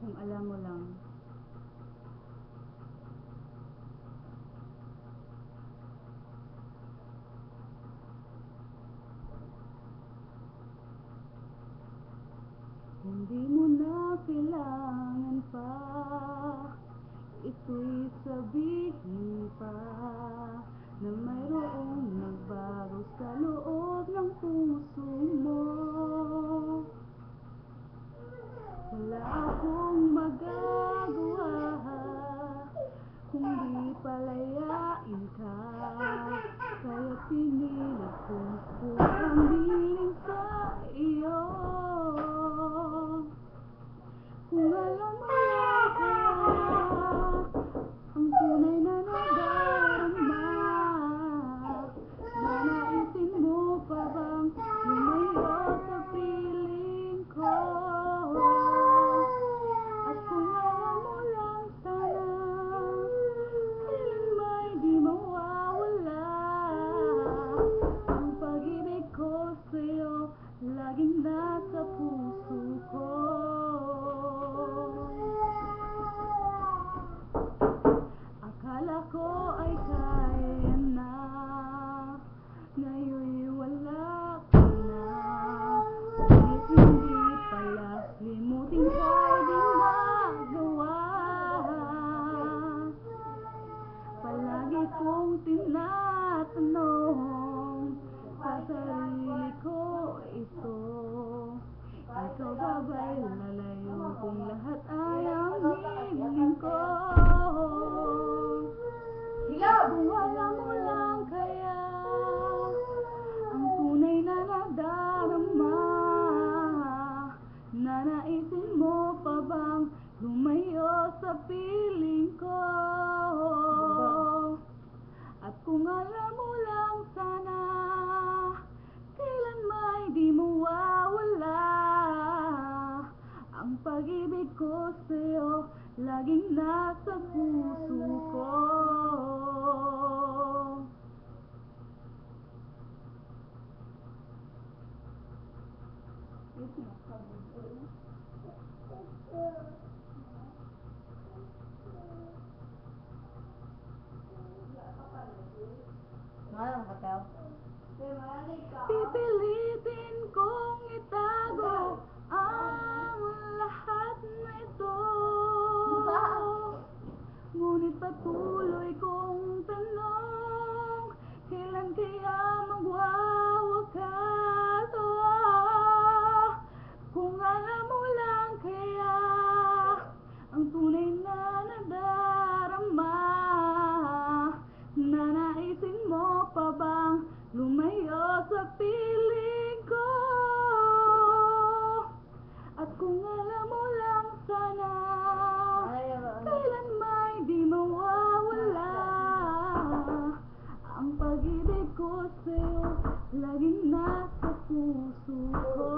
Kung alam mo lang. Hindi mo na kailangan pa ito'y sabihin pa na mayroong nagbago sa loob ng puso mo. Wala akong magagawa kundi palayain ka, kaya pinilit kong aminin sa iyo. Kung alam mo lang ang tunay na nadarama, nanaisin mo pa bang lumayo sa piling ko? At kung alam mo lang sana, kailan may di mawawala ang pag-ibig ko sa'yo, laging nasa puso ko. Akala ko ay kaya na, ngayon'y wala ka na. Ngunit hindi pala, limutin ka'y di magawa. Palagi kong tinatanong sa sarili ko ito, ikaw ba ba'y lalayo kung lahat ay ang hiling ko? Kung alam mo lang kaya ang tunay na nadarama, nanaisin mo pa bang lumayo sa piling ko? At kung alam mo lang sana, kailan may di mawawala ang pag-ibig ko sa'yo, laging nasa puso ko. Pipilitin kong itago ang lahat na ito, ngunit patuloy kong tanong, kailan kaya magwawakas? Kung alam mo lang kaya ang tunay na nadarama, nanaisin mo pa bang lumayo sa piling ko? At kung alam mo lang sana, kailan may di mawawala ang pag-ibig ko sa'yo, laging nasa puso ko.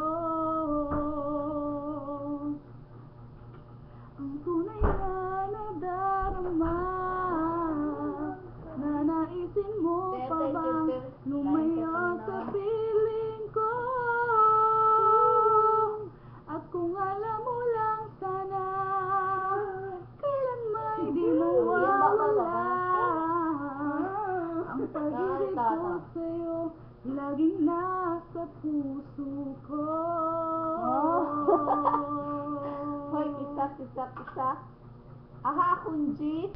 Ang tunay na nadarama, nanaisin mo pa bang lumayo sa piling ko? At kung alam mo lang sana, kailan may di mawawala ang pag-ibig ko sa'yo, laging nasa puso ko. Hoy, isa. Aha, Kunji.